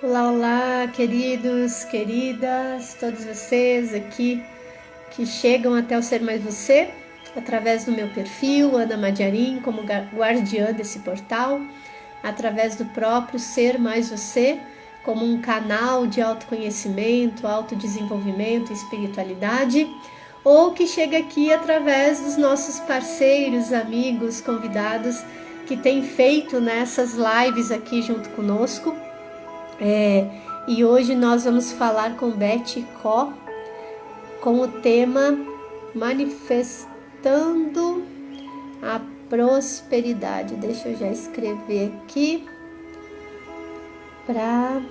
Olá, olá, queridos, queridas, todos vocês aqui que chegam até o Ser Mais Você, através do meu perfil, Ana Madiarim, como guardiã desse portal, através do próprio Ser Mais Você, como um canal de autoconhecimento, autodesenvolvimento e espiritualidade, ou que chega aqui através dos nossos parceiros, amigos, convidados que têm feito nessas lives aqui junto conosco. E hoje nós vamos falar com Beth Có com o tema Manifestando a Prosperidade. Deixa eu já escrever aqui para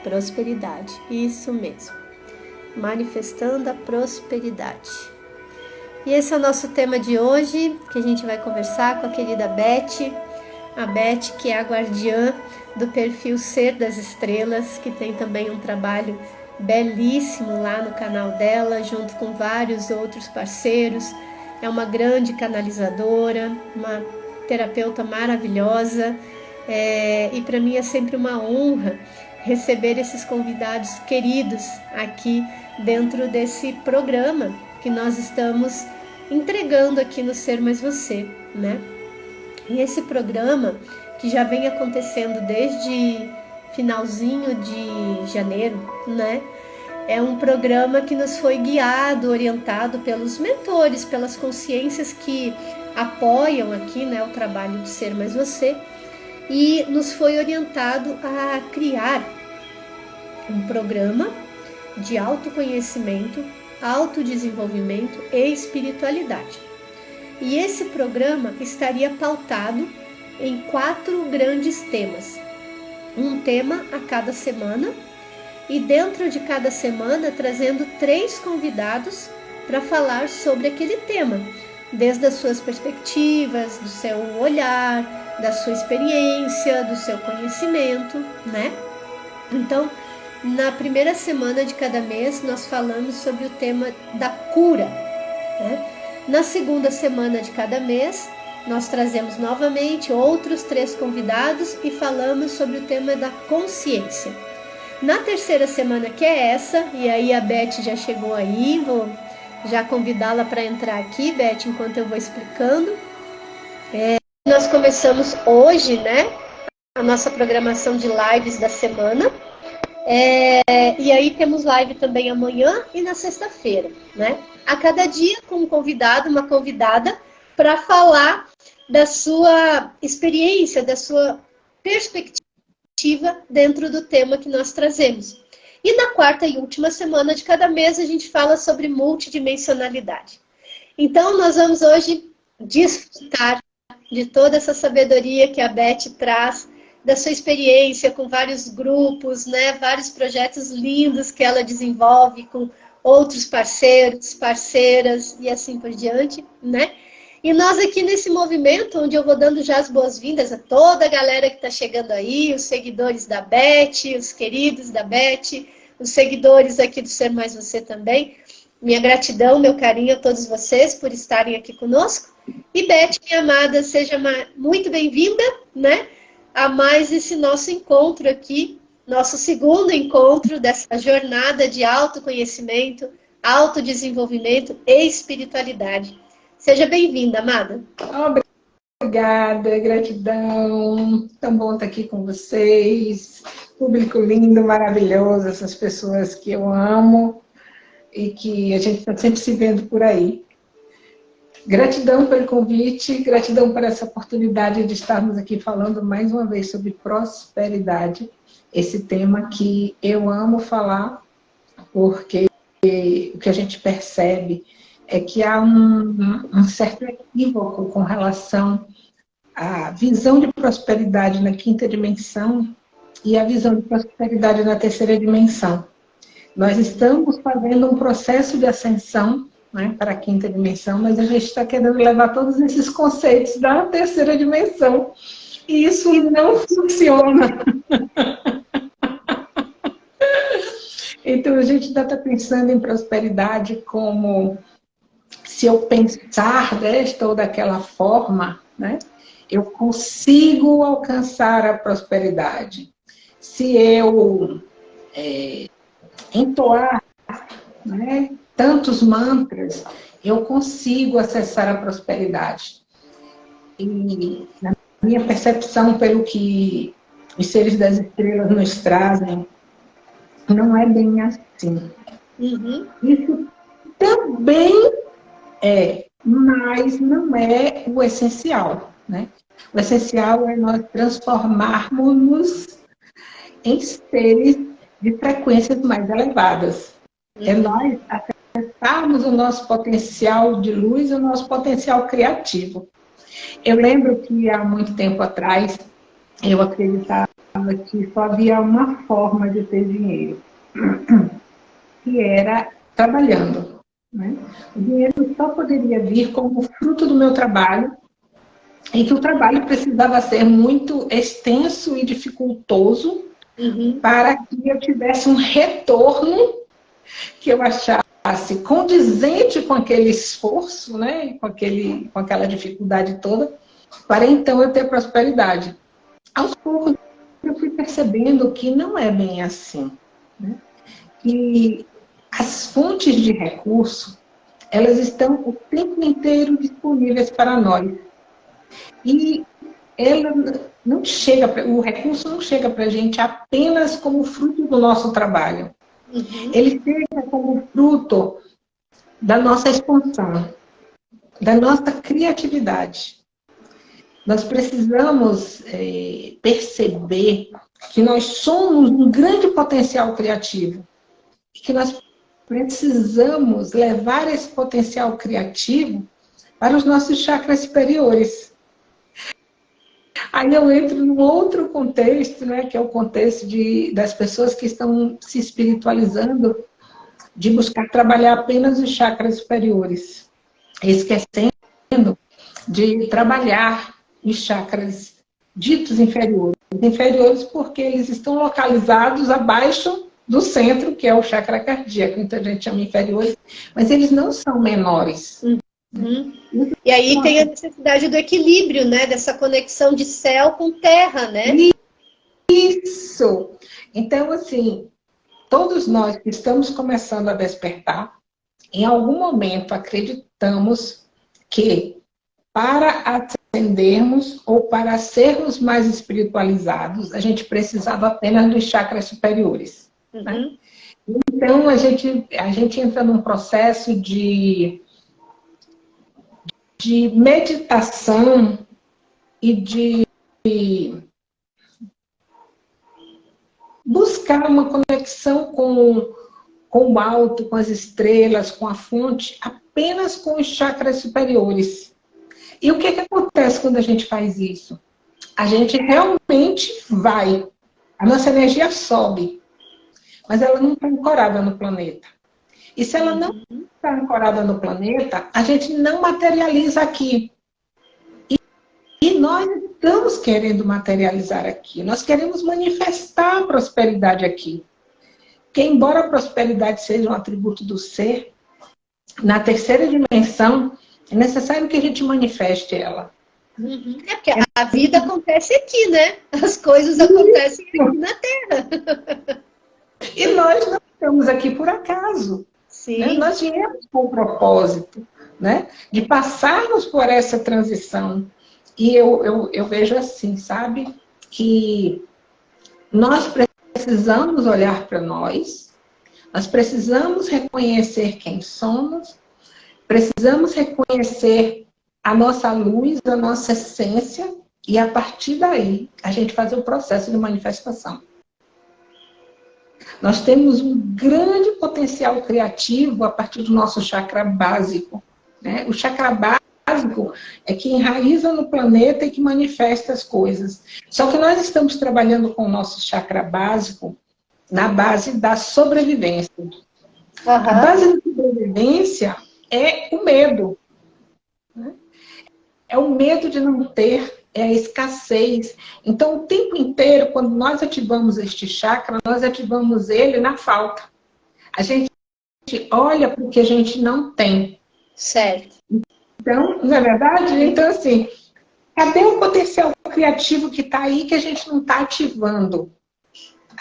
prosperidade. Isso mesmo. Manifestando a prosperidade. E esse é o nosso tema de hoje, que a gente vai conversar com a querida Beth. A Beth, que é a guardiã do perfil Ser das Estrelas, que tem também um trabalho belíssimo lá no canal dela, junto com vários outros parceiros. É uma grande canalizadora, uma terapeuta maravilhosa, e para mim é sempre uma honra receber esses convidados queridos aqui dentro desse programa que nós estamos entregando aqui no Ser Mais Você, né? E esse programa, que já vem acontecendo desde finalzinho de janeiro, né? É um programa que nos foi guiado, orientado pelos mentores, pelas consciências que apoiam aqui, né, o trabalho do Ser Mais Você, e nos foi orientado a criar um programa de autoconhecimento, autodesenvolvimento e espiritualidade. E esse programa estaria pautado em 4 grandes temas. Um tema a cada semana, e dentro de cada semana trazendo 3 convidados para falar sobre aquele tema, desde as suas perspectivas, do seu olhar, da sua experiência, do seu conhecimento, né? Então, na primeira semana de cada mês, nós falamos sobre o tema da cura, né? Na segunda semana de cada mês, nós trazemos novamente outros 3 convidados e falamos sobre o tema da consciência. Na terceira semana, que é essa, e aí a Beth já chegou aí, vou já convidá-la para entrar aqui, Beth, enquanto eu vou explicando. Nós começamos hoje, né, a nossa programação de lives da semana. E aí temos live também amanhã e na sexta-feira, né? A cada dia com um convidado, uma convidada, para falar da sua experiência, da sua perspectiva dentro do tema que nós trazemos. E na quarta e última semana de cada mês a gente fala sobre multidimensionalidade. Então nós vamos hoje desfrutar de toda essa sabedoria que a Beth traz, da sua experiência com vários grupos, né, vários projetos lindos que ela desenvolve com outros parceiros, parceiras e assim por diante, né? E nós aqui nesse movimento, onde eu vou dando já as boas-vindas a toda a galera que está chegando aí, os seguidores da Beth, os queridos da Beth, os seguidores aqui do Ser Mais Você também. Minha gratidão, meu carinho a todos vocês por estarem aqui conosco. E Beth, minha amada, seja muito bem-vinda, né? A mais esse nosso encontro aqui, nosso segundo encontro dessa jornada de autoconhecimento, autodesenvolvimento e espiritualidade. Seja bem-vinda, amada. Obrigada, gratidão. Tão bom estar aqui com vocês. Público lindo, maravilhoso, essas pessoas que eu amo e que a gente está sempre se vendo por aí. Gratidão pelo convite, gratidão por essa oportunidade de estarmos aqui falando mais uma vez sobre prosperidade, esse tema que eu amo falar, porque o que a gente percebe é que há um certo equívoco com relação à visão de prosperidade na quinta dimensão e a visão de prosperidade na terceira dimensão. Nós estamos fazendo um processo de ascensão, né, para a quinta dimensão, mas a gente está querendo levar todos esses conceitos da terceira dimensão. E isso não funciona. Então a gente está pensando em prosperidade como se eu pensar desta ou daquela forma, né, eu consigo alcançar a prosperidade. se eu entoar, né, tantos mantras, eu consigo acessar a prosperidade. E na minha percepção, pelo que os seres das estrelas nos trazem, não é bem assim. Isso também é, mas não é o essencial, né? O essencial é nós transformarmos-nos em seres de frequências mais elevadas. É nós acessarmos o nosso potencial de luz, o nosso potencial criativo. Eu lembro que há muito tempo atrás, eu acreditava que só havia uma forma de ter dinheiro, que era trabalhando, né? O dinheiro só poderia vir como fruto do meu trabalho, e que o trabalho precisava ser muito extenso e dificultoso para que eu tivesse um retorno que eu achasse condizente com aquele esforço, né? com aquela dificuldade toda, para então eu ter prosperidade. Aos poucos eu fui percebendo que não é bem assim, né? Que as fontes de recurso, elas estão o tempo inteiro disponíveis para nós. E ela não chega, o recurso não chega para a gente apenas como fruto do nosso trabalho. Ele chega como fruto da nossa expansão, da nossa criatividade. Nós precisamos perceber que nós somos um grande potencial criativo e que nós precisamos levar esse potencial criativo para os nossos chakras superiores. Aí eu entro num outro contexto, né, que é o contexto das pessoas que estão se espiritualizando, de buscar trabalhar apenas os chakras superiores, esquecendo de trabalhar os chakras ditos inferiores. Inferiores porque eles estão localizados abaixo do centro, que é o chakra cardíaco. Muita gente chama inferiores, mas eles não são menores. E aí tem a necessidade do equilíbrio, né? Dessa conexão de céu com terra, né? Isso! Então, assim, todos nós que estamos começando a despertar, em algum momento acreditamos que para ascendermos ou para sermos mais espiritualizados, a gente precisava apenas dos chakras superiores. Né? Então, a gente entra num processo de meditação e de buscar uma conexão com o alto, com as estrelas, com a fonte, apenas com os chakras superiores. E o que acontece quando a gente faz isso? A gente realmente vai. A nossa energia sobe, mas ela não está ancorada no planeta. E se ela não está ancorada no planeta, a gente não materializa aqui. E nós estamos querendo materializar aqui. Nós queremos manifestar a prosperidade aqui. Porque embora a prosperidade seja um atributo do ser, na terceira dimensão, é necessário que a gente manifeste ela. É porque a vida acontece aqui, né? As coisas acontecem aqui na Terra. E nós não estamos aqui por acaso. Sim. Né? Nós viemos com o propósito, né, de passarmos por essa transição. E eu vejo assim, sabe? Que nós precisamos olhar para nós precisamos reconhecer quem somos, precisamos reconhecer a nossa luz, a nossa essência, e a partir daí a gente fazer o processo de manifestação. Nós temos um grande potencial criativo a partir do nosso chakra básico. Né? O chakra básico é que enraiza no planeta e que manifesta as coisas. Só que nós estamos trabalhando com o nosso chakra básico na base da sobrevivência. A base da sobrevivência é o medo. Né? É o medo de não ter, é a escassez. Então, o tempo inteiro, quando nós ativamos este chakra, nós ativamos ele na falta. A gente olha para o que a gente não tem. Certo. Então, não é verdade? Então, assim, cadê o potencial criativo que está aí que a gente não está ativando?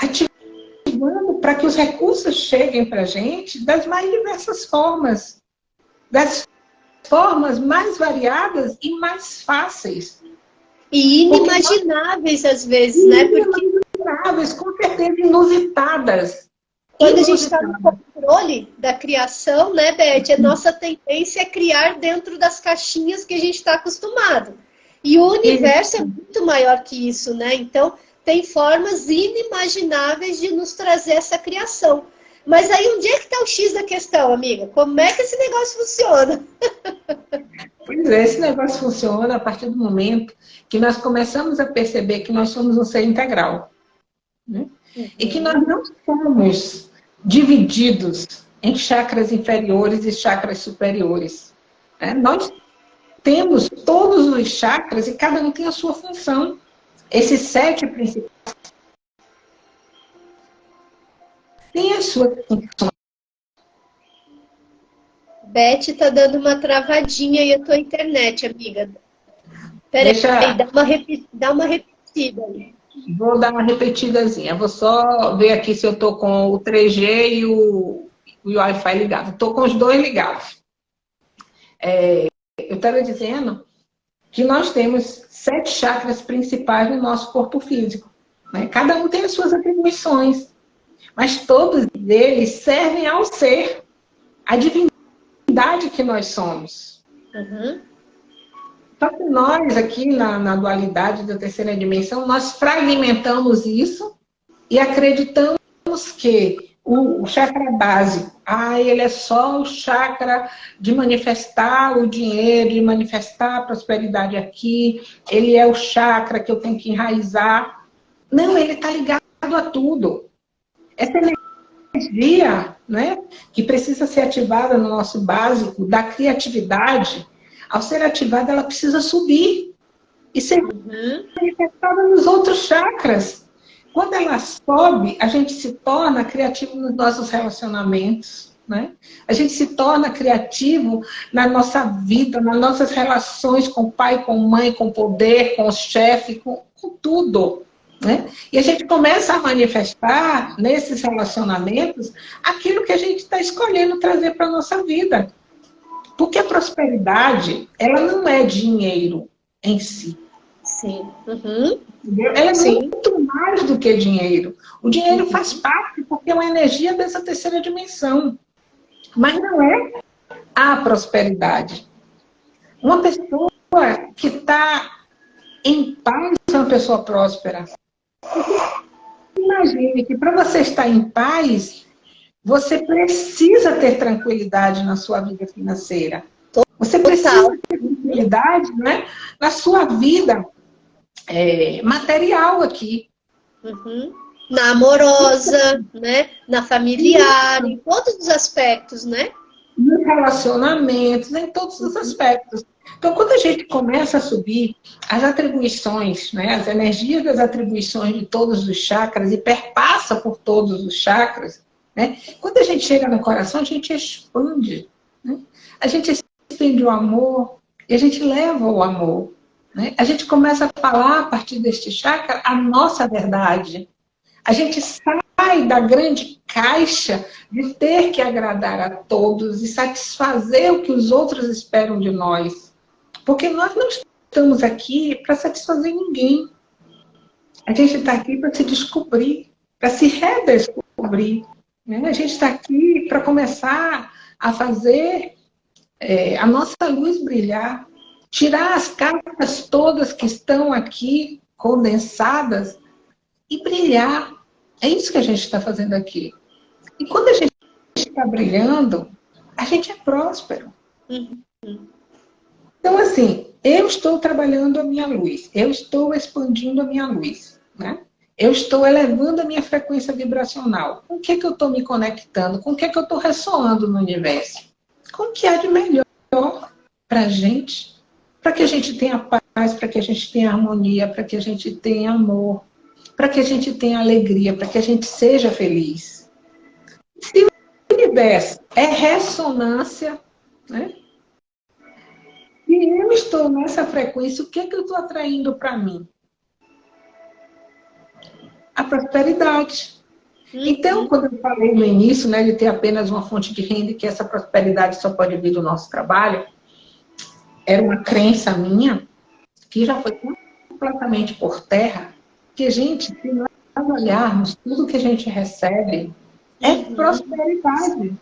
ativando para que os recursos cheguem para a gente das mais diversas formas, das formas mais variadas e mais fáceis. E inimagináveis às vezes, né? Porque inimagináveis, com certeza inusitadas. Quando a gente está no controle da criação, né, Beth, a nossa tendência é criar dentro das caixinhas que a gente está acostumado. E o universo é muito maior que isso, né? Então, tem formas inimagináveis de nos trazer essa criação. Mas aí, onde é que está o X da questão, amiga? Como é que esse negócio funciona? Pois é, esse negócio funciona a partir do momento que nós começamos a perceber que nós somos um ser integral. Né? E que nós não somos divididos em chakras inferiores e chakras superiores. Né? Nós temos todos os chakras e cada um tem a sua função. Esses 7 principais têm a sua função. Beth, tá dando uma travadinha aí a tua internet, amiga. Peraí, dá uma repetida aí. Vou dar uma repetidazinha. Vou só ver aqui se eu estou com o 3G e o Wi-Fi ligado. Estou com os dois ligados. Eu estava dizendo que nós temos 7 chakras principais no nosso corpo físico. Né? Cada um tem as suas atribuições, mas todos eles servem ao ser, à divindade que nós somos. Uhum. Só que nós aqui na dualidade da terceira dimensão, nós fragmentamos isso e acreditamos que o chakra básico, ele é só o chakra de manifestar o dinheiro, de manifestar a prosperidade aqui, ele é o chakra que eu tenho que enraizar. Não, ele está ligado a tudo. Essa energia, né, que precisa ser ativada no nosso básico, da criatividade, ao ser ativada, ela precisa subir e ser manifestada nos outros chakras. Quando ela sobe, a gente se torna criativo nos nossos relacionamentos, né? A gente se torna criativo na nossa vida, nas nossas relações com o pai, com a mãe, com o poder, com o chefe, com tudo. Né? E a gente começa a manifestar nesses relacionamentos aquilo que a gente está escolhendo trazer para a nossa vida. Porque a prosperidade, ela não é dinheiro em si. Sim. Uhum. Ela é muito mais do que dinheiro. O dinheiro faz parte, porque é uma energia dessa terceira dimensão. Mas não é a prosperidade. Uma pessoa que está em paz é uma pessoa próspera. Imagine que para você estar em paz, você precisa ter tranquilidade na sua vida financeira. Você precisa ter tranquilidade, né, na sua vida material aqui. Uhum. Na amorosa, né? Na familiar, em todos os aspectos, né? Nos relacionamentos, em todos os aspectos. Então, quando a gente começa a subir as atribuições, né, as energias das atribuições de todos os chakras e perpassa por todos os chakras, né, quando a gente chega no coração, a gente expande. Né? A gente expande o amor e a gente leva o amor. Né? A gente começa a falar, a partir deste chakra, a nossa verdade. A gente sai da grande caixa de ter que agradar a todos e satisfazer o que os outros esperam de nós. Porque nós não estamos aqui para satisfazer ninguém. A gente está aqui para se descobrir, para se redescobrir. Né? A gente está aqui para começar a fazer a nossa luz brilhar, tirar as cartas todas que estão aqui condensadas e brilhar. É isso que a gente está fazendo aqui. E quando a gente está brilhando, a gente é próspero. Então, assim, eu estou trabalhando a minha luz, eu estou expandindo a minha luz, né? Eu estou elevando a minha frequência vibracional. Com o que eu estou me conectando? Com o que eu estou ressoando no universo? Com o que há de melhor para a gente? Para que a gente tenha paz, para que a gente tenha harmonia, para que a gente tenha amor, para que a gente tenha alegria, para que a gente seja feliz. Se o universo é ressonância, né? E eu estou nessa frequência, o que eu estou atraindo para mim? a prosperidade. Então, quando eu falei no início, né, de ter apenas uma fonte de renda e que essa prosperidade só pode vir do nosso trabalho, era uma crença minha que já foi completamente por terra, que, gente, se nós olharmos tudo que a gente recebe, é prosperidade.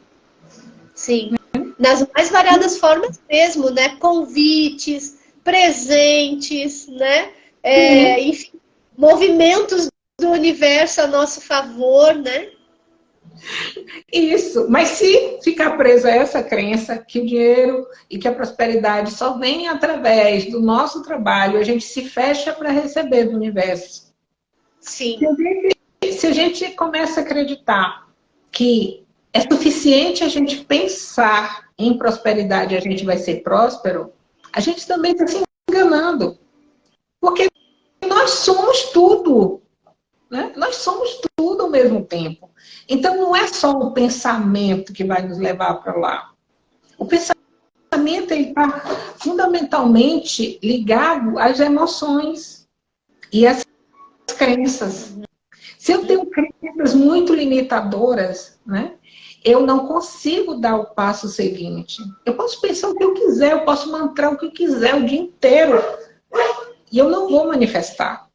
Sim. Nas mais variadas formas mesmo, né? Convites, presentes, né? Enfim, movimentos do universo a nosso favor, né? Isso, mas se ficar preso a essa crença que o dinheiro e que a prosperidade só vem através do nosso trabalho, a gente se fecha para receber do universo. Sim. Se a gente começa a acreditar que é suficiente a gente pensar em prosperidade e a gente vai ser próspero, a gente também está se enganando. Porque nós somos tudo. Né? Nós somos tudo ao mesmo tempo. Então, não é só o pensamento que vai nos levar para lá. O pensamento está fundamentalmente ligado às emoções e às crenças. Se eu tenho crenças muito limitadoras, né, eu não consigo dar o passo seguinte. Eu posso pensar o que eu quiser, eu posso mantrar o que eu quiser o dia inteiro. E eu não vou manifestar.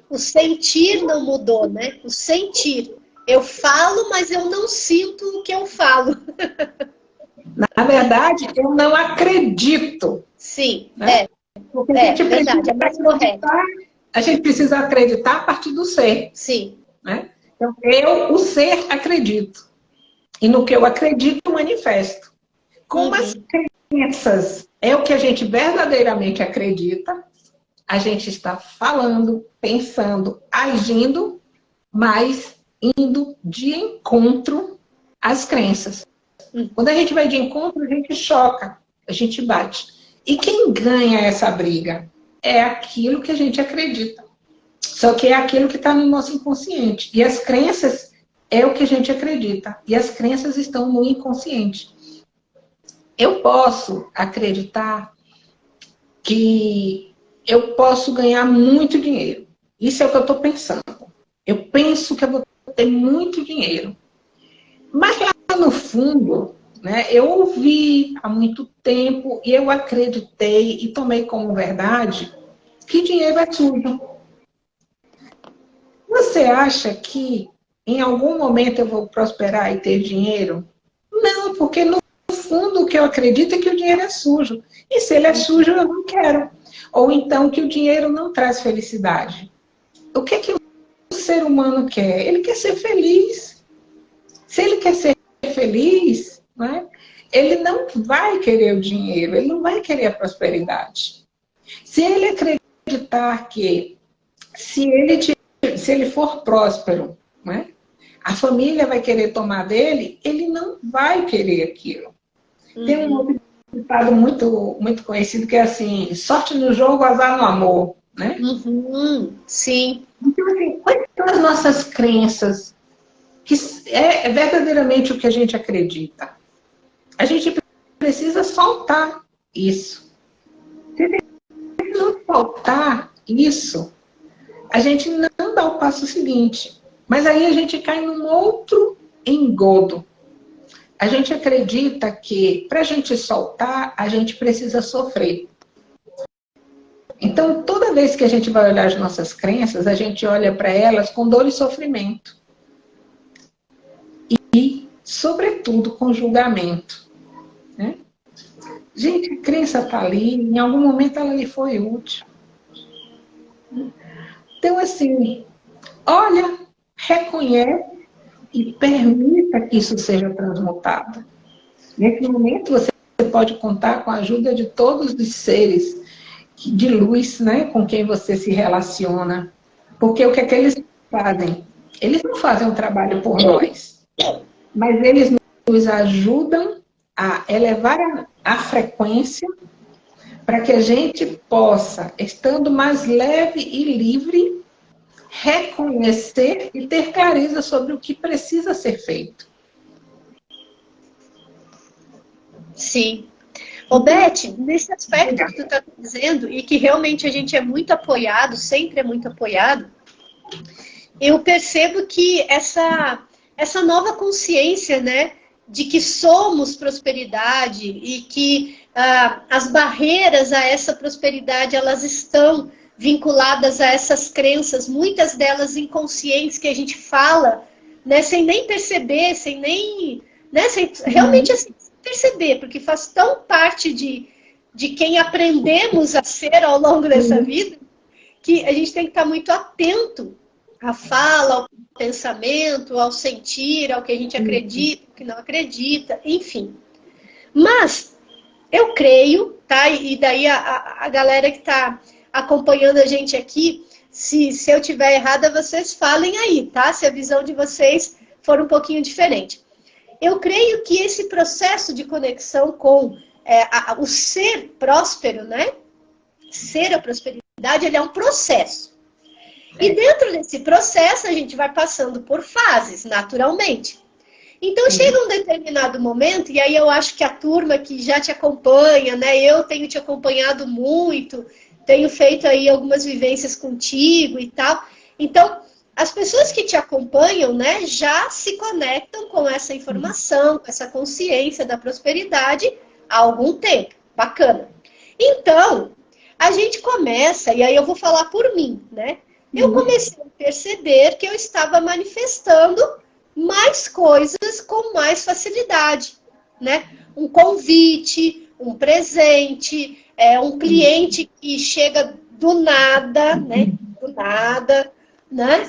O sentir não mudou, né? O sentir. Eu falo, mas eu não sinto o que eu falo. Na verdade, eu não acredito. Sim, né? Porque a gente verdade, é mais correto. A gente precisa acreditar a partir do ser. Sim. Né? Então, eu, o ser, acredito. E no que eu acredito, manifesto. Como as crenças é o que a gente verdadeiramente acredita, a gente está falando, pensando, agindo, mas indo de encontro às crenças. Quando a gente vai de encontro, a gente choca, a gente bate. E quem ganha essa briga? É aquilo que a gente acredita. Só que é aquilo que está no nosso inconsciente. E as crenças é o que a gente acredita. E as crenças estão no inconsciente. Eu posso acreditar que eu posso ganhar muito dinheiro. Isso é o que eu estou pensando. Eu penso que eu vou ter muito dinheiro. Mas lá no fundo, né, eu ouvi há muito tempo e eu acreditei e tomei como verdade que dinheiro é sujo. Você acha que em algum momento eu vou prosperar e ter dinheiro? Não, porque no fundo o que eu acredito é que o dinheiro é sujo. E se ele é sujo, eu não quero. Ou então que o dinheiro não traz felicidade. O que o ser humano quer? Ele quer ser feliz. Se ele quer ser feliz, né, ele não vai querer o dinheiro, ele não vai querer a prosperidade. Se ele acreditar que se ele for próspero, né, a família vai querer tomar dele, ele não vai querer aquilo. Tem um outro ditado muito conhecido que é assim, sorte no jogo, azar no amor. Né? Sim. Então, assim, quais são as nossas crenças? Que é verdadeiramente o que a gente acredita. A gente precisa soltar isso. Se não soltar isso, a gente não dá o passo seguinte. Mas aí a gente cai num outro engodo. A gente acredita que para a gente soltar, a gente precisa sofrer. Então, toda vez que a gente vai olhar as nossas crenças, a gente olha para elas com dor e sofrimento. E, sobretudo, com julgamento. Né? Gente, a crença está ali, em algum momento ela lhe foi útil. Então, assim, olha, reconhece e permita que isso seja transmutado. Nesse momento, você pode contar com a ajuda de todos os seres de luz, né, com quem você se relaciona. Porque o que é que eles fazem? Eles não fazem um trabalho por nós, mas eles nos ajudam a elevar a frequência para que a gente possa, estando mais leve e livre, reconhecer e ter clareza sobre o que precisa ser feito. Sim. Ô, Beth, nesse aspecto que tu está dizendo, e que realmente a gente é muito apoiado, sempre é muito apoiado, eu percebo que essa nova consciência, né, de que somos prosperidade e que as barreiras a essa prosperidade, elas estão vinculadas a essas crenças, muitas delas inconscientes, que a gente fala, né, sem nem perceber, sem nem, né, sem, realmente assim, perceber, porque faz tão parte de quem aprendemos a ser ao longo dessa vida, que a gente tem que estar muito atento à fala, ao pensamento, ao sentir, ao que a gente acredita, ao que não acredita, enfim. Mas eu creio, tá? E daí a galera que está acompanhando a gente aqui, se eu tiver errada, vocês falem aí, tá? Se a visão de vocês for um pouquinho diferente. Eu creio que esse processo de conexão com o ser próspero, né? Ser a prosperidade, ele é um processo. E dentro desse processo, a gente vai passando por fases, naturalmente. Então, chega um determinado momento, e aí eu acho que a turma que já te acompanha, né? Eu tenho te acompanhado muito, tenho feito aí algumas vivências contigo e tal. Então, as pessoas que te acompanham, né, já se conectam com essa informação, com essa consciência da prosperidade há algum tempo. Bacana. Então, a gente começa, e aí eu vou falar por mim, né? Eu comecei a perceber que eu estava manifestando mais coisas com mais facilidade, né? Um convite, um presente, um cliente que chega do nada, né? Do nada, né?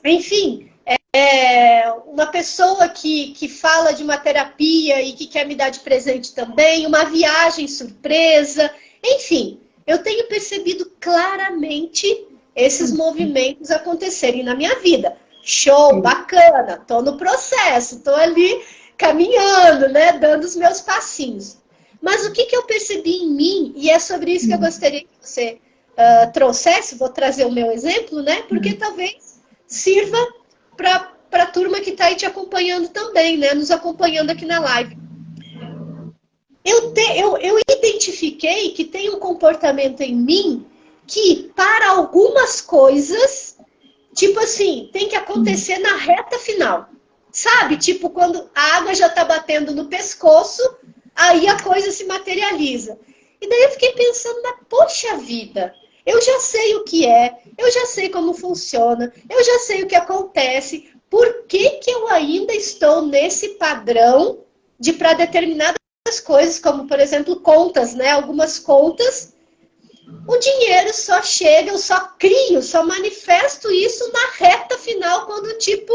Enfim, uma pessoa que fala de uma terapia e que quer me dar de presente também, uma viagem surpresa, enfim, eu tenho percebido claramente esses movimentos acontecerem na minha vida. Show, bacana, tô no processo, tô ali caminhando, né, dando os meus passinhos. Mas o que eu percebi em mim, e é sobre isso que eu gostaria que você trouxesse, vou trazer o meu exemplo, né, porque talvez sirva para a turma que está aí te acompanhando também, né, nos acompanhando aqui na live. Eu identifiquei que tem um comportamento em mim que, para algumas coisas, tipo assim, tem que acontecer na reta final. Sabe? Tipo, quando a água já está batendo no pescoço, aí a coisa se materializa. E daí eu fiquei pensando, poxa vida, eu já sei o que é, eu já sei como funciona, eu já sei o que acontece, por que eu ainda estou nesse padrão de para determinadas coisas, como, por exemplo, contas, né? Algumas contas, o dinheiro só chega, eu só crio, só manifesto isso na reta final, quando, tipo,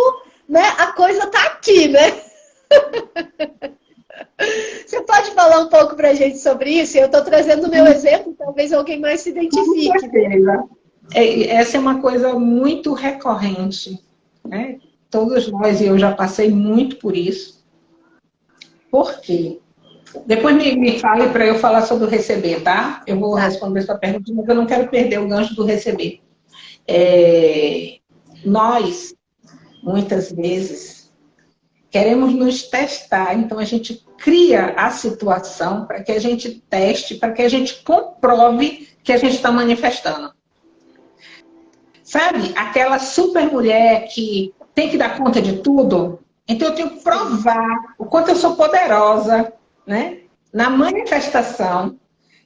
né, a coisa tá aqui, né? Você pode falar um pouco pra gente sobre isso? Eu tô trazendo o meu exemplo, talvez alguém mais se identifique. Com certeza. Essa é uma coisa muito recorrente, né? Todos nós, e eu já passei muito por isso. Por quê? Depois me fale para eu falar sobre o receber, tá? Eu vou responder sua pergunta, mas eu não quero perder o gancho do receber. Nós, muitas vezes, queremos nos testar, então a gente cria a situação para que a gente teste, para que a gente comprove que a gente está manifestando. Sabe? Aquela super mulher que tem que dar conta de tudo, então eu tenho que provar o quanto eu sou poderosa, né? Na manifestação.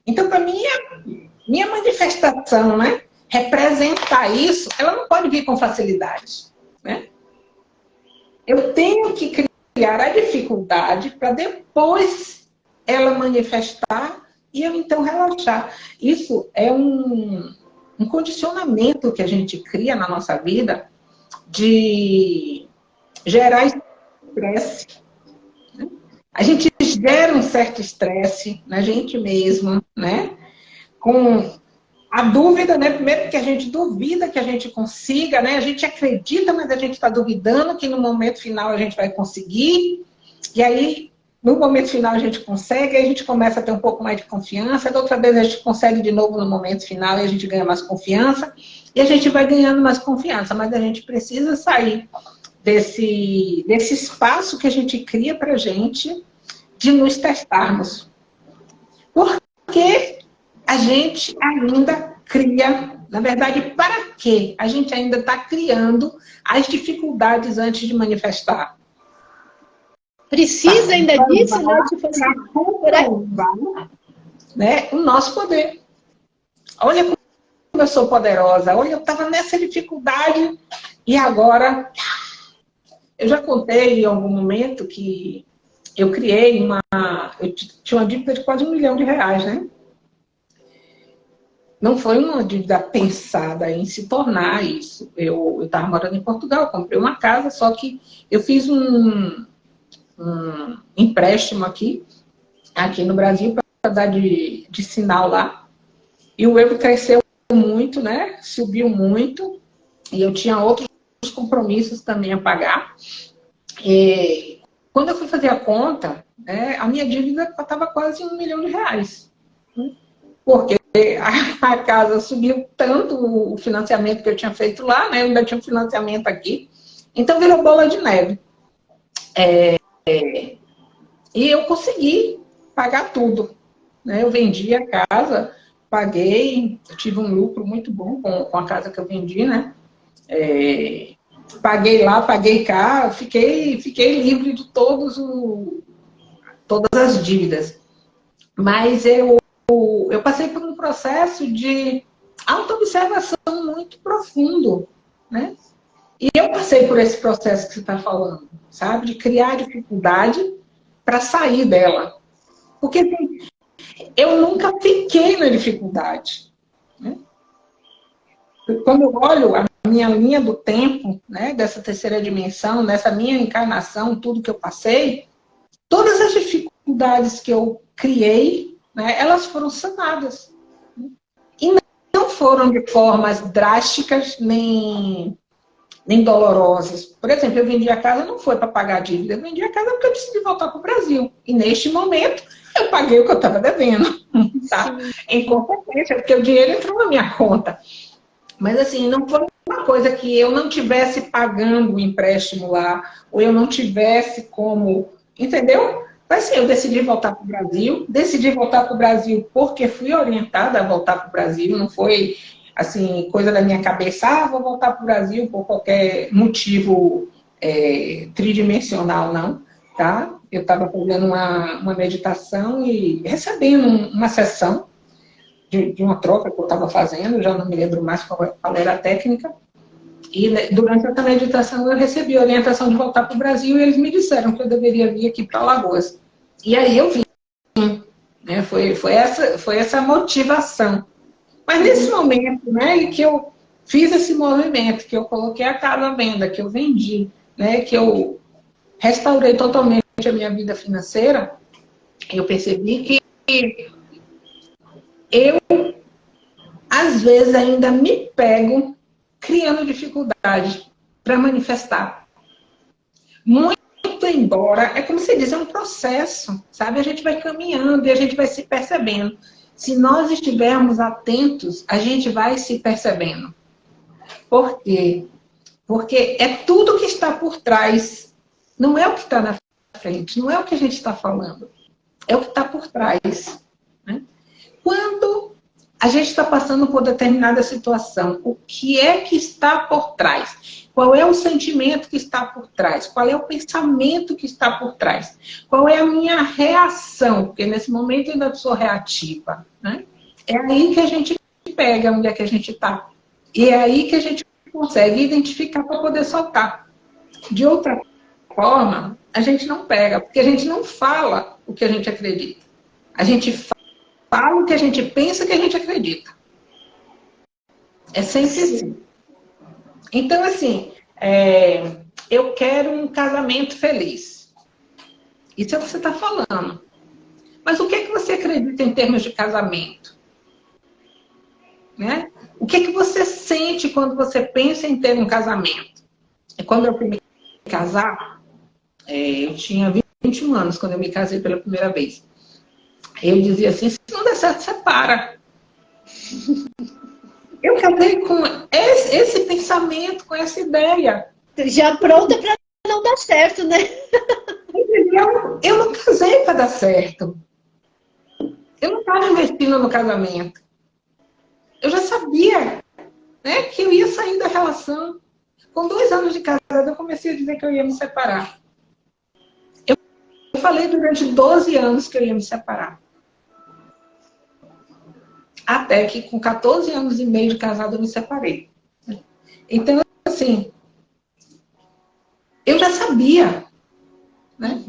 Então, para minha manifestação, né? Representar isso, ela não pode vir com facilidade, né? Eu tenho que criar a dificuldade para depois ela manifestar e eu então relaxar. Isso é um condicionamento que a gente cria na nossa vida de gerar estresse. A gente gera um certo estresse na gente mesma, né? Com a dúvida, né? Primeiro que a gente duvida que a gente consiga, né? A gente acredita, mas a gente está duvidando que no momento final a gente vai conseguir. E aí, no momento final a gente consegue, aí a gente começa a ter um pouco mais de confiança. Da outra vez a gente consegue de novo no momento final e a gente ganha mais confiança. E a gente vai ganhando mais confiança, mas a gente precisa sair desse espaço que a gente cria para a gente de nos testarmos. Porque a gente ainda cria Na verdade, para quê? A gente ainda está criando as dificuldades antes de manifestar. Precisa ainda disso, né? Tipo assim, né? O nosso poder. Olha como eu sou poderosa. Olha, eu estava nessa dificuldade e agora... Eu já contei em algum momento que eu criei uma... Eu tinha uma dívida de quase R$1 milhão, né? Não foi uma dívida pensada em se tornar isso. Eu estava morando em Portugal, comprei uma casa, só que eu fiz um empréstimo aqui no Brasil, para dar de sinal lá. E o euro cresceu muito, né? Subiu muito. E eu tinha outros compromissos também a pagar. E quando eu fui fazer a conta, né, a minha dívida estava quase R$1 milhão. Porque a casa subiu tanto o financiamento que eu tinha feito lá, né? Eu ainda tinha um financiamento aqui. Então virou bola de neve. E eu consegui pagar tudo, né? Eu vendi a casa, paguei, eu tive um lucro muito bom com a casa que eu vendi, né? Paguei lá, paguei cá, fiquei livre de todas as dívidas. Mas eu passei por um processo de autoobservação muito profundo, né? E eu passei por esse processo que você está falando, sabe? De criar dificuldade para sair dela. Porque assim, eu nunca fiquei na dificuldade. Né? Quando eu olho a minha linha do tempo, né, dessa terceira dimensão, dessa minha encarnação, tudo que eu passei, todas as dificuldades que eu criei, né, elas foram sanadas. E não foram de formas drásticas nem dolorosas. Por exemplo, eu vendi a casa, não foi para pagar a dívida, eu vendi a casa porque eu decidi voltar para o Brasil. E neste momento, eu paguei o que eu estava devendo. Tá? Em consequência, porque o dinheiro entrou na minha conta. Mas assim, não foi uma coisa que eu não tivesse pagando o empréstimo lá, ou eu não tivesse como... Entendeu? Mas sim, eu decidi voltar para o Brasil. Decidi voltar para o Brasil porque fui orientada a voltar para o Brasil, não foi... assim, coisa da minha cabeça, vou voltar para o Brasil por qualquer motivo tridimensional, não, tá? Eu estava fazendo uma meditação e recebendo uma sessão de uma troca que eu estava fazendo, já não me lembro mais qual era a técnica, e durante essa meditação eu recebi a orientação de voltar para o Brasil e eles me disseram que eu deveria vir aqui para Alagoas. E aí eu vim, né? Foi essa motivação. Mas nesse momento, né, que eu fiz esse movimento, que eu coloquei a casa à venda, que eu vendi, né, que eu restaurei totalmente a minha vida financeira, eu percebi que eu, às vezes, ainda me pego criando dificuldade para manifestar. Muito embora, é como se diz, é um processo, sabe? A gente vai caminhando e a gente vai se percebendo. Se nós estivermos atentos, a gente vai se percebendo. Por quê? Porque é tudo que está por trás. Não é o que está na frente, não é o que a gente está falando. É o que está por trás. Né? Quando a gente está passando por determinada situação, o que é que está por trás? Qual é o sentimento que está por trás? Qual é o pensamento que está por trás? Qual é a minha reação? Porque nesse momento eu ainda sou reativa. Né? É aí que a gente pega onde é que a gente está. E é aí que a gente consegue identificar para poder soltar. De outra forma, a gente não pega, porque a gente não fala o que a gente acredita. A gente fala o que a gente pensa que a gente acredita. É sempre assim. Então, assim, eu quero um casamento feliz. Isso é o que você está falando. Mas o que é que você acredita em termos de casamento? Né? O que é que você sente quando você pensa em ter um casamento? Quando eu fui me casar, eu tinha 21 anos quando eu me casei pela primeira vez. Eu dizia assim, se não der certo, separa. Eu casei com esse pensamento, com essa ideia. Já pronta para não dar certo, né? Eu não casei para dar certo. Eu não estava investindo no casamento. Eu já sabia né, que eu ia sair da relação. Com 2 anos de casada, eu comecei a dizer que eu ia me separar. Eu falei durante 12 anos que eu ia me separar. Até que com 14 anos e meio de casada, eu me separei. Então, assim, eu já sabia, né?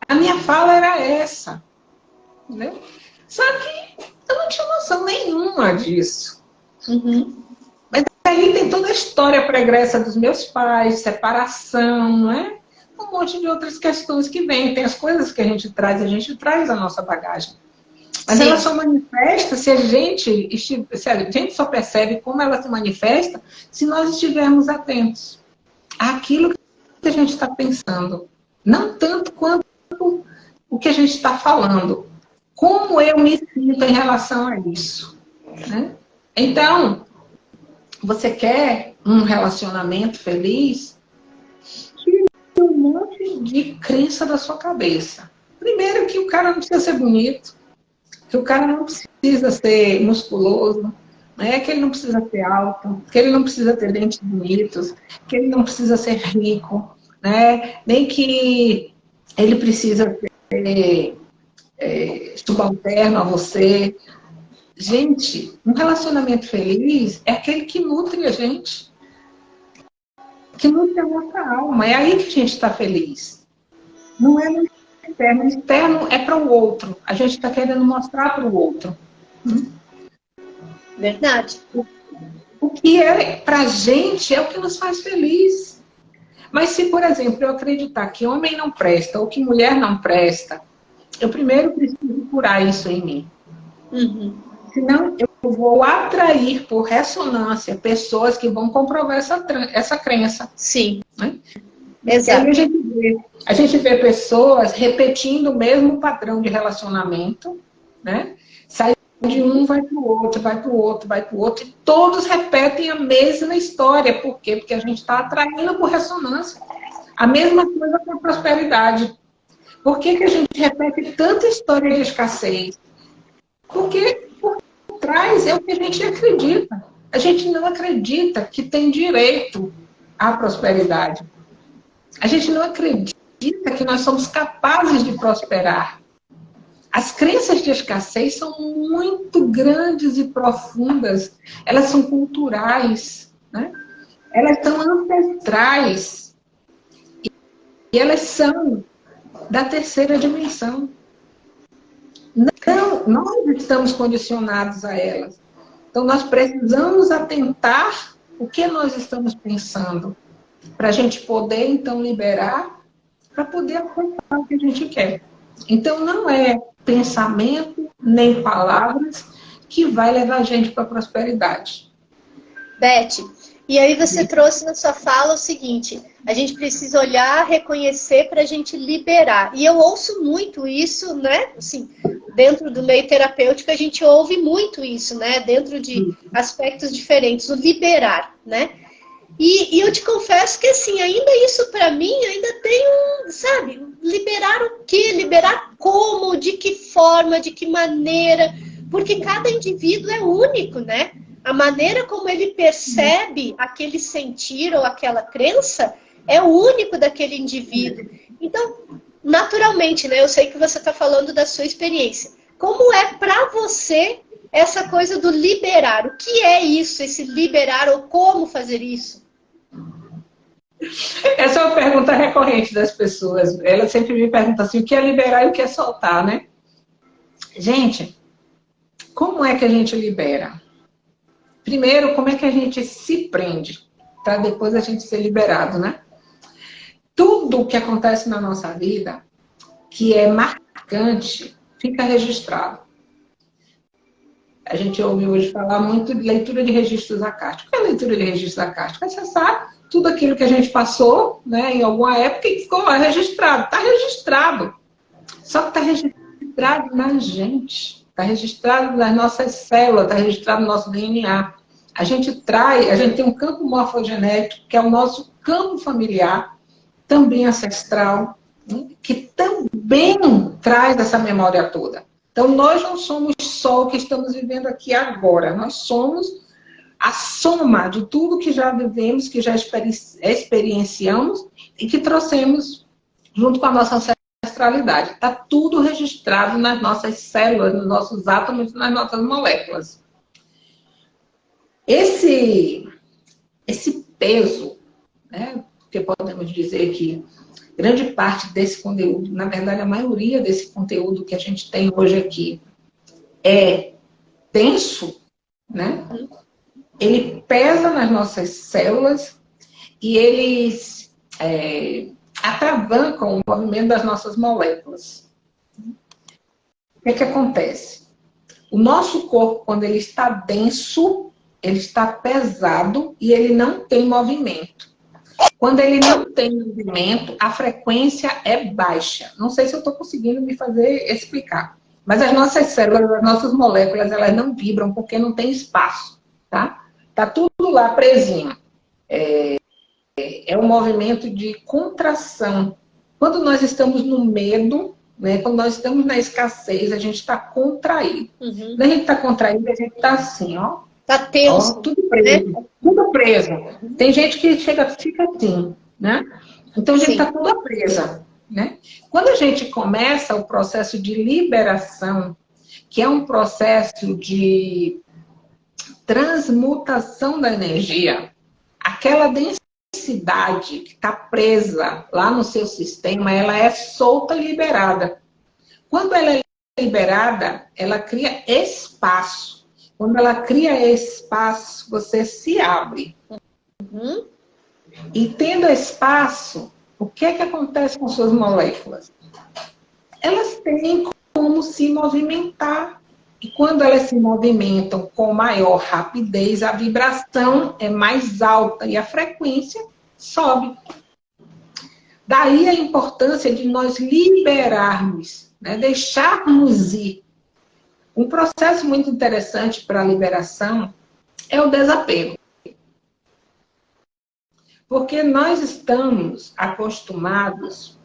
A minha fala era essa, entendeu? Só que eu não tinha noção nenhuma disso. Uhum. Mas aí tem toda a história pregressa dos meus pais, separação, não é? Um monte de outras questões que vêm. Tem as coisas que a gente traz a nossa bagagem. Mas ela só manifesta se a gente só percebe como ela se manifesta se nós estivermos atentos àquilo que a gente está pensando. Não tanto quanto o que a gente está falando. Como eu me sinto em relação a isso. Né? Então, você quer um relacionamento feliz? Tire um monte de crença da sua cabeça. Primeiro que o cara não precisa ser bonito, que o cara não precisa ser musculoso, né? Que ele não precisa ser alto, que ele não precisa ter dentes bonitos, que ele não precisa ser rico, né? Nem que ele precisa ser subalterno a você. Gente, um relacionamento feliz é aquele que nutre a gente, que nutre a nossa alma. É aí que a gente está feliz. Não é no externo. O externo é para o outro. A gente está querendo mostrar para o outro. Verdade. O que é para a gente é o que nos faz feliz. Mas se, por exemplo, eu acreditar que homem não presta ou que mulher não presta, eu primeiro preciso curar isso em mim. Uhum. Senão, eu vou atrair por ressonância pessoas que vão comprovar essa crença. Sim. Né? Exato. E aí a gente vê pessoas repetindo o mesmo padrão de relacionamento, né? Sai de um, vai para o outro, vai para o outro, vai para o outro, e todos repetem a mesma história. Por quê? Porque a gente está atraindo por ressonância. A mesma coisa com a prosperidade. Por que a gente repete tanta história de escassez? Porque por trás é o que a gente acredita. A gente não acredita que tem direito à prosperidade. A gente não acredita que nós somos capazes de prosperar. As crenças de escassez são muito grandes e profundas. Elas são culturais, né? Elas são ancestrais. E elas são da terceira dimensão. Não, nós estamos condicionados a elas. Então, nós precisamos atentar o que nós estamos pensando para a gente poder, então, liberar, para poder alcançar o que a gente quer. Então, não é pensamento, nem palavras que vai levar a gente para a prosperidade. Beth, e aí você trouxe na sua fala o seguinte: a gente precisa olhar, reconhecer para a gente liberar. E eu ouço muito isso, né? Assim, dentro do meio terapêutico a gente ouve muito isso, né? Dentro de aspectos diferentes, o liberar, né? E eu te confesso que, assim, ainda isso para mim ainda tem sabe, liberar o quê? Liberar como? De que forma? De que maneira? Porque cada indivíduo é único, né? A maneira como ele percebe aquele sentir ou aquela crença é o único daquele indivíduo. Então, naturalmente, né? Eu sei que você está falando da sua experiência. Como é para você essa coisa do liberar? O que é isso, esse liberar, ou como fazer isso? Essa é uma pergunta recorrente das pessoas. Elas sempre me perguntam assim, o que é liberar e o que é soltar, né? Gente, como é que a gente libera? Primeiro, como é que a gente se prende para depois a gente ser liberado, né? Tudo o que acontece na nossa vida, que é marcante, fica registrado. A gente ouve hoje falar muito de leitura de registros acásticos. O que é leitura de registros acásticos? É acessar tudo aquilo que a gente passou, né, em alguma época e ficou lá registrado. Está registrado. Só que está registrado na gente. Está registrado nas nossas células, está registrado no nosso DNA. A gente tem um campo morfogenético, que é o nosso campo familiar, também ancestral, né, que também traz essa memória toda. Então, nós não somos só o que estamos vivendo aqui agora. Nós somos a soma de tudo que já vivemos, que já experienciamos e que trouxemos junto com a nossa ancestralidade. Está tudo registrado nas nossas células, nos nossos átomos, nas nossas moléculas. Esse peso, né, porque podemos dizer que grande parte desse conteúdo, na verdade a maioria desse conteúdo que a gente tem hoje aqui é denso, né? Ele pesa nas nossas células e eles atravancam o movimento das nossas moléculas. O que é que acontece? O nosso corpo, quando ele está denso, ele está pesado e ele não tem movimento. Quando ele não tem movimento, a frequência é baixa. Não sei se eu estou conseguindo me fazer explicar. Mas as nossas células, as nossas moléculas, elas não vibram porque não tem espaço, tá? Tá tudo lá presinho. É um movimento de contração. Quando nós estamos no medo, né, quando nós estamos na escassez, a gente está contraído. Quando a gente está contraído, a gente está assim, ó. Tá tenso. Ó, tudo preso, né? Tudo preso. Tem gente que fica assim, né? Então a gente está toda presa, né? Quando a gente começa o processo de liberação, que é um processo de transmutação da energia, aquela densidade que está presa lá no seu sistema, ela é solta e liberada. Quando ela é liberada, ela cria espaço. Quando ela cria espaço, você se abre. E tendo espaço, o que é que acontece com suas moléculas? Elas têm como se movimentar. E quando elas se movimentam com maior rapidez, a vibração é mais alta e a frequência sobe. Daí a importância de nós liberarmos, né? Deixarmos ir. Um processo muito interessante para a liberação é o desapego. Porque nós estamos acostumados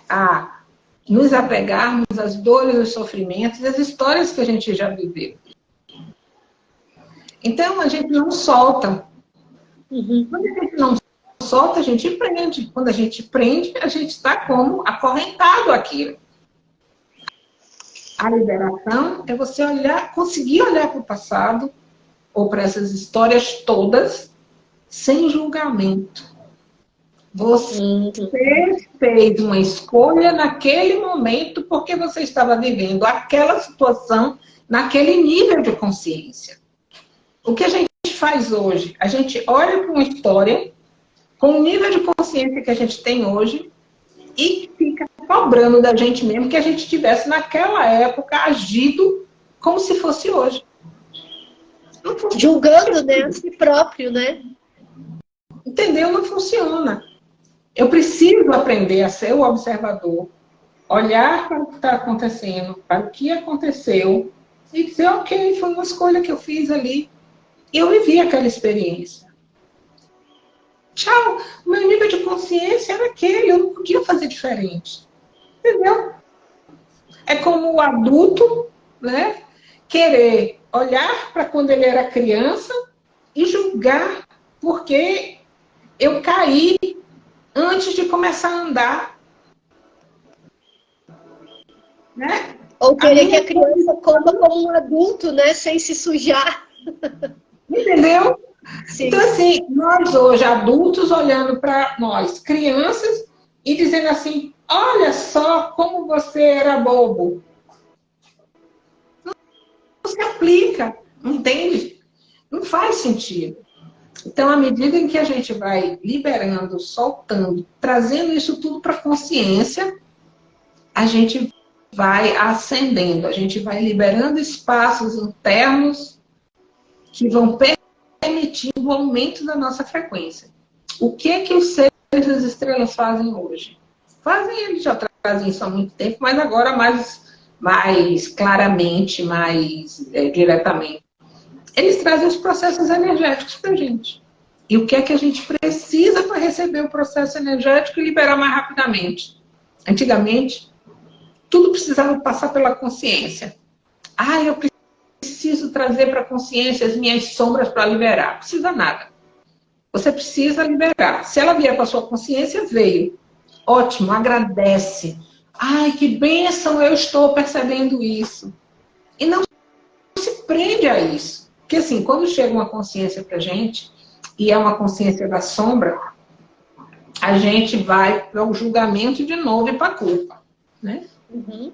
a nos apegarmos às dores, aos sofrimentos, às histórias que a gente já viveu. Então, a gente não solta. Quando a gente não solta, a gente prende. Quando a gente prende, a gente está como acorrentado àquilo. A liberação é você olhar, conseguir olhar para o passado ou para essas histórias todas sem julgamento. Você fez uma escolha naquele momento porque você estava vivendo aquela situação naquele nível de consciência. O que a gente faz hoje? A gente olha para uma história com o nível de consciência que a gente tem hoje e fica cobrando da gente mesmo que a gente tivesse naquela época agido como se fosse hoje. Julgando, né, a si próprio, né? Entendeu? Não funciona. Eu preciso aprender a ser o observador, olhar para o que está acontecendo, para o que aconteceu e dizer, ok, foi uma escolha que eu fiz ali. E eu vivi aquela experiência. Tchau, o meu nível de consciência era aquele, eu não podia fazer diferente. Entendeu? É como o adulto, né, querer olhar para quando ele era criança e julgar porque eu caí antes de começar a andar. Né? Ou querer que a criança coma como um adulto, né, sem se sujar. Entendeu? Sim. Então, assim, nós hoje, adultos, olhando para nós, crianças, e dizendo assim, olha só como você era bobo. Não se aplica, entende? Não faz sentido. Então, à medida em que a gente vai liberando, soltando, trazendo isso tudo para a consciência, a gente vai ascendendo, a gente vai liberando espaços internos que vão permitindo o aumento da nossa frequência. O que é que os seres das estrelas fazem hoje? Eles já trazem isso há muito tempo, mas agora mais claramente, mais diretamente. Eles trazem os processos energéticos para a gente. E o que é que a gente precisa para receber o processo energético e liberar mais rapidamente? Antigamente, tudo precisava passar pela consciência. Ah, eu preciso trazer para a consciência as minhas sombras para liberar. Não precisa nada. Você precisa liberar. Se ela vier para a sua consciência, veio. Ótimo, agradece. Ai, que bênção, eu estou percebendo isso. E não se prende a isso. Porque assim, quando chega uma consciência para a gente, e é uma consciência da sombra, a gente vai para o julgamento de novo e para a culpa. Né? Uhum.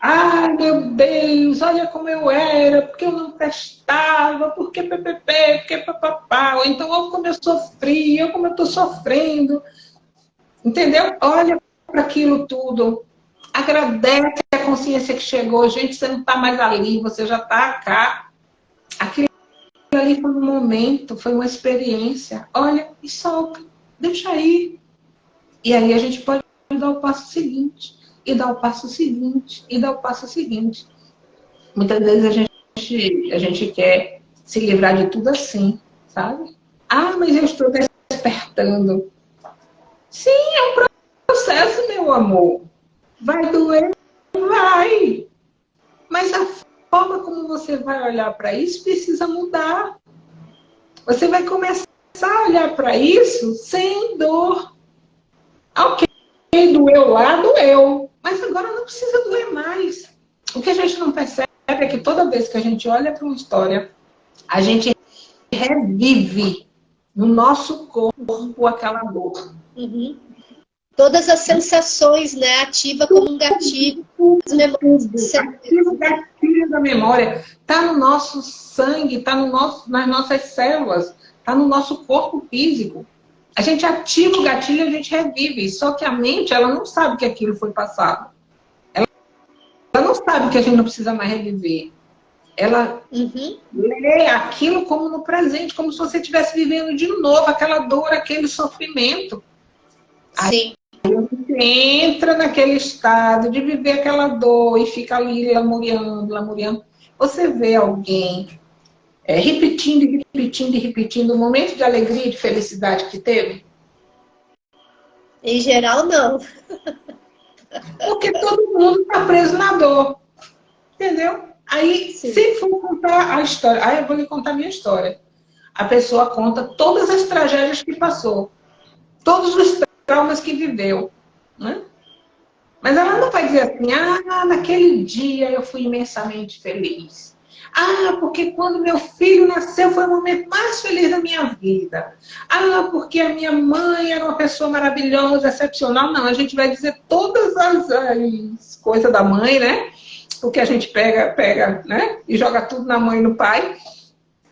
Ai, meu Deus, olha como eu era, porque eu não prestava, porque ppp, porque papapá, ou então, olha como eu sofri, olha como eu estou sofrendo. Entendeu? Olha para aquilo tudo. Agradece a consciência que chegou. Gente, você não está mais ali, você já está cá. Aquilo ali foi um momento, foi uma experiência. Olha e solta, deixa ir. E aí a gente pode dar o passo seguinte, e dar o passo seguinte, e dar o passo seguinte. Muitas vezes a gente quer se livrar de tudo assim, sabe? Ah, mas eu estou despertando. Sim, é um processo, meu amor. Vai doer? Vai. Mas a forma como você vai olhar para isso precisa mudar. Você vai começar a olhar para isso sem dor. Ok, doeu lá, doeu. Mas agora não precisa doer mais. O que a gente não percebe é que toda vez que a gente olha para uma história, a gente revive no nosso corpo aquela dor. Uhum. Todas as sensações, né? Ativa como um gatilho. As memórias. Aquilo gatilho da memória está no nosso sangue, está no nas nossas células, está no nosso corpo físico. A gente ativa o gatilho e a gente revive. Só que a mente, ela não sabe que aquilo foi passado. Ela não sabe que a gente não precisa mais reviver. Ela lê aquilo como no presente, como se você estivesse vivendo de novo aquela dor, aquele sofrimento. Sim. Aí você entra naquele estado de viver aquela dor e fica ali lamuriando, lamuriando. Você vê alguém repetindo, repetindo e repetindo o momento de alegria e de felicidade que teve? Em geral, não. Porque todo mundo está preso na dor. Entendeu? Aí, Sim. se for contar a história, aí eu vou lhe contar a minha história. A pessoa conta todas as tragédias que passou, todos os traumas que viveu. Né? Mas ela não vai dizer assim, ah, naquele dia eu fui imensamente feliz. Ah, porque quando meu filho nasceu foi o momento mais feliz da minha vida. Ah, porque a minha mãe era uma pessoa maravilhosa, excepcional. Não, a gente vai dizer todas as coisas da mãe, né? Porque a gente pega, né? E joga tudo na mãe e no pai.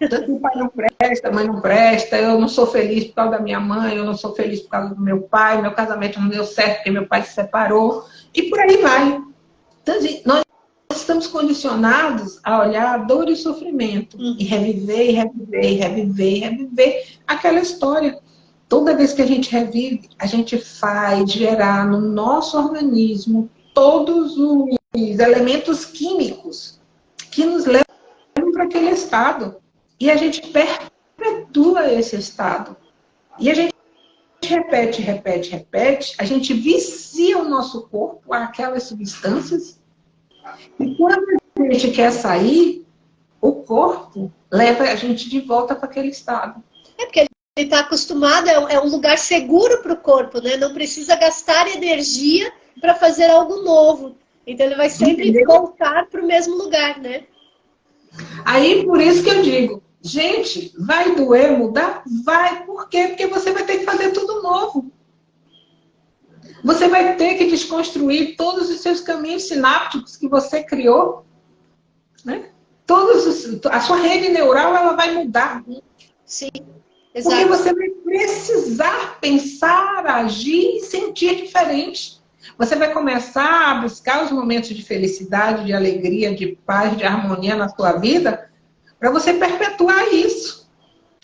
Tanto o pai não presta, a mãe não presta, eu não sou feliz por causa da minha mãe, eu não sou feliz por causa do meu pai, meu casamento não deu certo porque meu pai se separou. E por aí vai. Então, nós estamos condicionados a olhar a dor e o sofrimento. E reviver, e reviver, e reviver, e reviver aquela história. Toda vez que a gente revive, a gente faz gerar no nosso organismo todos os elementos químicos que nos levam para aquele estado. E a gente perpetua esse estado. E a gente repete, repete, repete, a gente vicia o nosso corpo àquelas substâncias. E quando a gente quer sair, o corpo leva a gente de volta para aquele estado. É porque ele está acostumado, é um lugar seguro para o corpo, né? Não precisa gastar energia para fazer algo novo. Então ele vai sempre voltar para o mesmo lugar, né? Aí, por isso que eu digo, gente, vai doer mudar? Vai. Por quê? Porque você vai ter que fazer tudo novo. Você vai ter que desconstruir todos os seus caminhos sinápticos que você criou. Né? A sua rede neural ela vai mudar. Sim, exato. Porque você vai precisar pensar, agir e sentir diferente. Você vai começar a buscar os momentos de felicidade, de alegria, de paz, de harmonia na sua vida, para você perpetuar isso.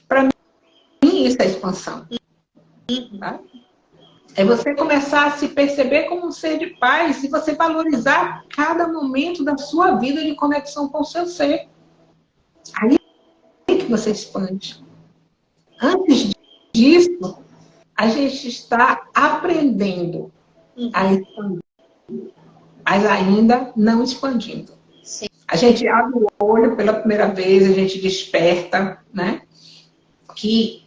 Para mim, isso é expansão. Tá? É você começar a se perceber como um ser de paz e você valorizar cada momento da sua vida de conexão com o seu ser. Aí é que você expande. Antes disso, a gente está aprendendo a expandir, mas ainda não expandindo. Sim. A gente abre o olho pela primeira vez, a gente desperta, né? Que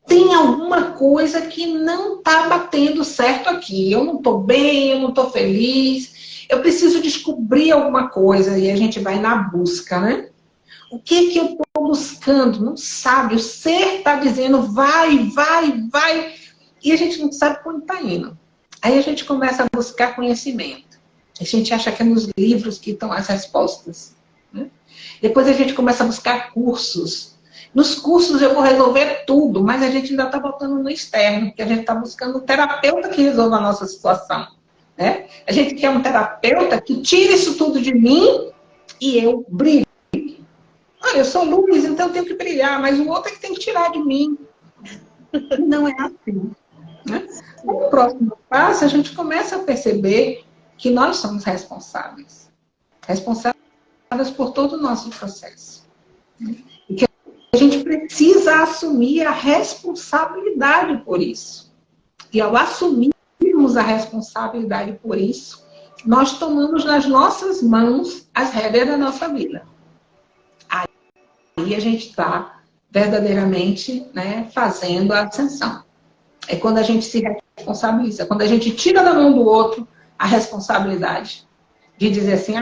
tem alguma coisa que não está batendo certo aqui. Eu não estou bem, eu não estou feliz. Eu preciso descobrir alguma coisa. E a gente vai na busca, né? O que eu estou buscando? Não sabe. O ser está dizendo vai, vai, vai. E a gente não sabe para onde está indo. Aí a gente começa a buscar conhecimento. A gente acha que é nos livros que estão as respostas, né? Depois a gente começa a buscar cursos. Nos cursos eu vou resolver tudo, mas a gente ainda está voltando no externo, porque a gente está buscando um terapeuta que resolva a nossa situação, né? A gente quer um terapeuta que tire isso tudo de mim e eu brilhe. Olha, eu sou luz, então eu tenho que brilhar, mas o outro é que tem que tirar de mim. Não é assim, né? No próximo passo, a gente começa a perceber que nós somos responsáveis. Responsáveis por todo o nosso processo. E que a gente precisa assumir a responsabilidade por isso. E ao assumirmos a responsabilidade por isso, nós tomamos nas nossas mãos as rédeas da nossa vida. Aí a gente está verdadeiramente, né, fazendo a ascensão. É quando a gente se responsabiliza, quando a gente tira da mão do outro a responsabilidade de dizer assim,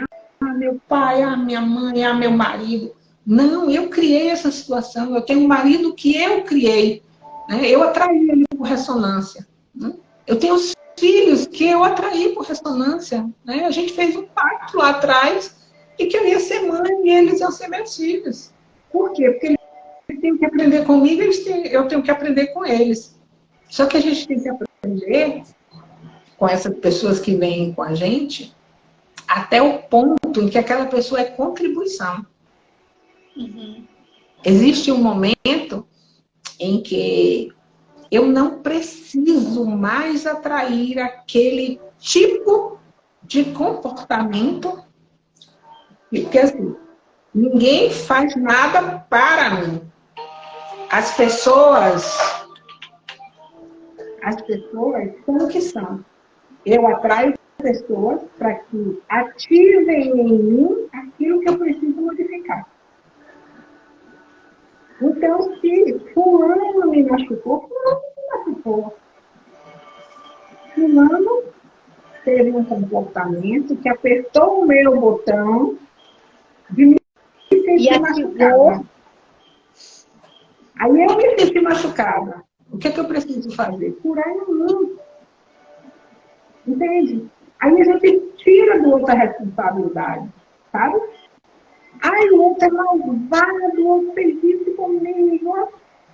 meu pai, minha mãe, meu marido. Não, eu criei essa situação, eu tenho um marido que eu criei, né? Eu atraí ele por ressonância, né? Eu tenho os filhos que eu atraí por ressonância, né? A gente fez um pacto lá atrás e que eu ia ser mãe e eles iam ser meus filhos. Por quê? Porque eles têm que aprender comigo, eu tenho que aprender com eles. Só que a gente tem que aprender com essas pessoas que vêm com a gente até o ponto em que aquela pessoa é contribuição. Uhum. Existe um momento em que eu não preciso mais atrair aquele tipo de comportamento, porque assim, ninguém faz nada para mim. As pessoas são o que são. Eu atraio pessoas para que ativem em mim aquilo que eu preciso modificar. Então, se fulano me machucou, fulano me machucou. Fulano teve um comportamento que apertou o meu botão de me sentir machucada. Aí eu me senti machucada. O que eu preciso fazer? Curar em mim. Entende? Aí a gente tira do outro a responsabilidade, sabe? Ai, o outro é malvado, o outro fez isso comigo.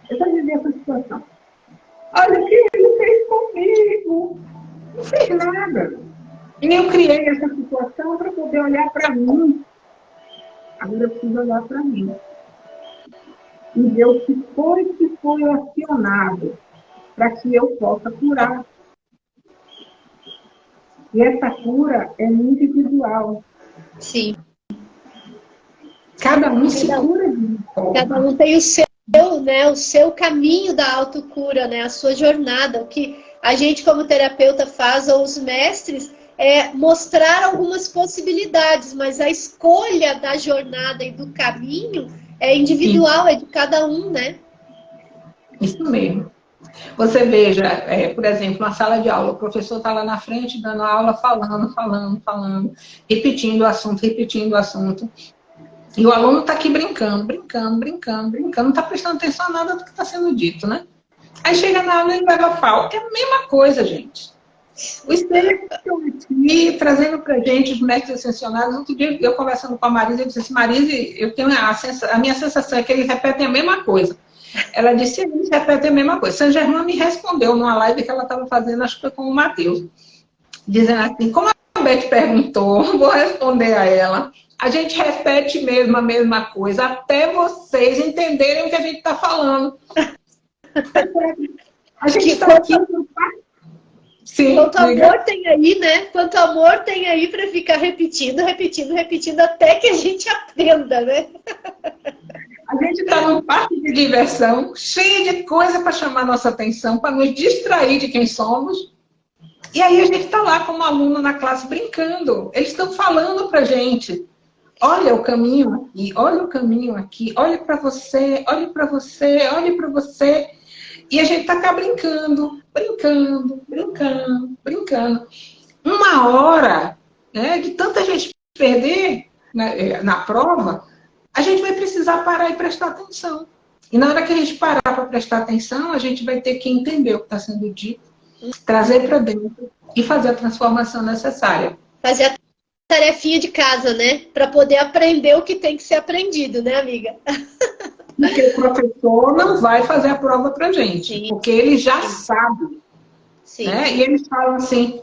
Eu já vivi essa situação. Olha o que ele fez comigo. Não fez nada. E eu criei essa situação para poder olhar para mim. Agora eu preciso olhar para mim. E ver o que foi acionado para que eu possa curar. E essa cura é individual. Sim. Cada um se cura de uma forma. Cada um tem né, o seu caminho da autocura, né, a sua jornada. O que a gente, como terapeuta, faz, ou os mestres, é mostrar algumas possibilidades, mas a escolha da jornada e do caminho é individual, é de cada um, né? Isso mesmo. Você veja, por exemplo, na sala de aula, o professor está lá na frente dando aula, falando, repetindo o assunto. E o aluno está aqui brincando, não está prestando atenção a nada do que está sendo dito, né? Aí chega na aula e ele leva pau. É a mesma coisa, gente. O espelho que eu aqui, trazendo pra gente os mestres ascensionados. Outro dia, eu conversando com a Marisa, eu disse assim, Marisa, eu tenho a minha sensação é que eles repetem a mesma coisa. Ela disse, eles repetem a mesma coisa. Saint Germain me respondeu numa live que ela estava fazendo, acho que foi com o Matheus, dizendo assim, como a Beth perguntou, vou responder a ela. A gente repete mesmo a mesma coisa, até vocês entenderem o que a gente está falando. A gente está aqui... Sim, quanto amor tem aí, né? Quanto amor tem aí para ficar repetindo, até que a gente aprenda, né? A gente está num parque de diversão, cheio de coisa para chamar nossa atenção, para nos distrair de quem somos. E aí a gente está lá como aluno na classe brincando. Eles estão falando para a gente. olha o caminho aqui, olha o caminho aqui, olha para você, olha para você, olha para você. E a gente tá cá brincando, brincando, brincando, brincando. Uma hora, né, de tanta gente perder na prova, a gente vai precisar parar e prestar atenção. E na hora que a gente parar para prestar atenção, a gente vai ter que entender o que está sendo dito, trazer para dentro e fazer a transformação necessária. Fazer a tarefinha de casa, né? Para poder aprender o que tem que ser aprendido, né, amiga? Porque o professor não vai fazer a prova para a gente, sim, porque ele já sabe. Sim. Né? E eles falam assim,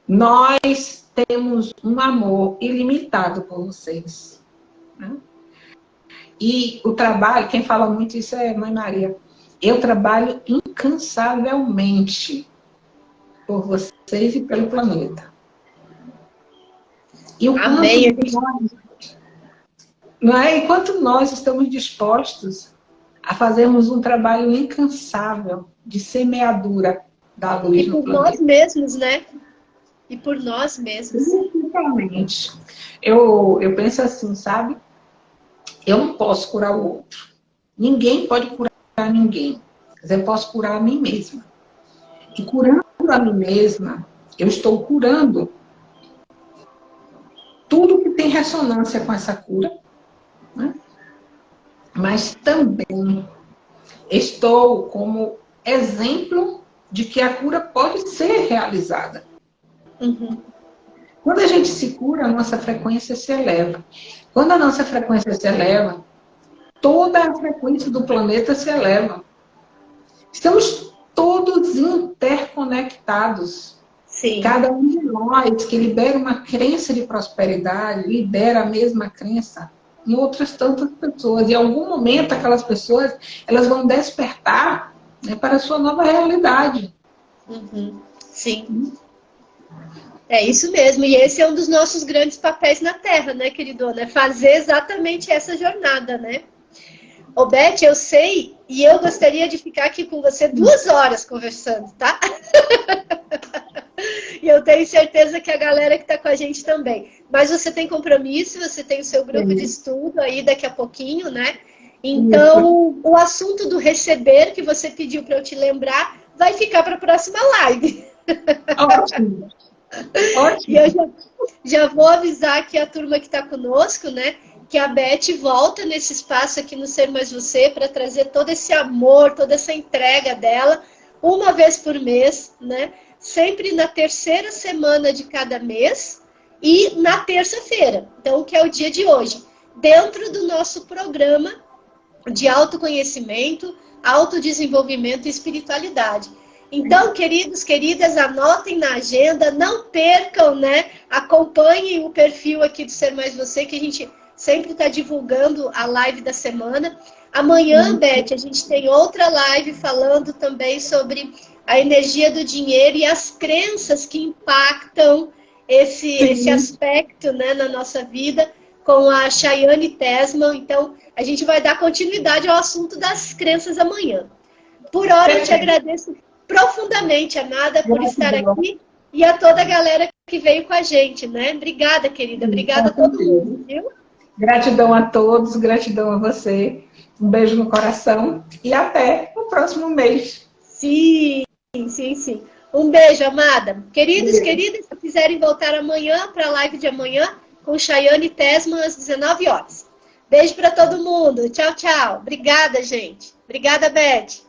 nós temos um amor ilimitado por vocês. Né? E o trabalho, quem fala muito isso é Mãe Maria. Eu trabalho incansavelmente por vocês e pelo planeta. E o amém. Não é? Enquanto nós estamos dispostos a fazermos um trabalho incansável de semeadura da luz no planeta. E por nós mesmos, né? E por nós mesmos. Principalmente. Eu penso assim, sabe? Eu não posso curar o outro. Ninguém pode curar ninguém. Mas eu posso curar a mim mesma. E curando a mim mesma, eu estou curando tudo que tem ressonância com essa cura. Né? Mas também estou como exemplo de que a cura pode ser realizada. Uhum. Quando a gente se cura, a nossa frequência se eleva. Quando a nossa frequência se eleva, toda a frequência do planeta se eleva. Estamos todos interconectados. Sim. Cada um de nós que libera uma crença de prosperidade, libera a mesma crença em outras tantas pessoas. E em algum momento, aquelas pessoas elas vão despertar, né, para a sua nova realidade. Uhum. Sim. É isso mesmo. E esse é um dos nossos grandes papéis na Terra, né, queridona? É fazer exatamente essa jornada, né? Ô, Beth, eu sei, e eu gostaria de ficar aqui com você 2 horas conversando, tá? E eu tenho certeza que a galera que está com a gente também. Mas você tem compromisso, você tem o seu grupo de estudo aí daqui a pouquinho, né? Então, o assunto do receber que você pediu para eu te lembrar vai ficar para a próxima live. Ótimo. Ótimo. E eu já vou avisar aqui a turma que está conosco, né? Que a Beth volta nesse espaço aqui no Ser Mais Você para trazer todo esse amor, toda essa entrega dela, uma vez por mês, né? Sempre na terceira semana de cada mês e na terça-feira, então que é o dia de hoje, dentro do nosso programa de autoconhecimento, autodesenvolvimento e espiritualidade. Então, queridos, queridas, anotem na agenda, não percam, né? Acompanhem o perfil aqui do Ser Mais Você, que a gente sempre está divulgando a live da semana. Amanhã, Beth, a gente tem outra live falando também sobre a energia do dinheiro e as crenças que impactam esse aspecto, né, na nossa vida, com a Chayane Tesman. Então, a gente vai dar continuidade ao assunto das crenças amanhã. Por hora, eu te agradeço profundamente, amada, por estar aqui e a toda a galera que veio com a gente, né? Obrigada, querida. Obrigada a todo mundo, viu? Gratidão a todos, gratidão a você. Um beijo no coração e até o próximo mês. Sim, sim, sim. Um beijo, amada. Queridos, queridas, se quiserem voltar amanhã para a live de amanhã com Chayane Tesman às 19 horas. Beijo para todo mundo. Tchau, tchau. Obrigada, gente. Obrigada, Beth.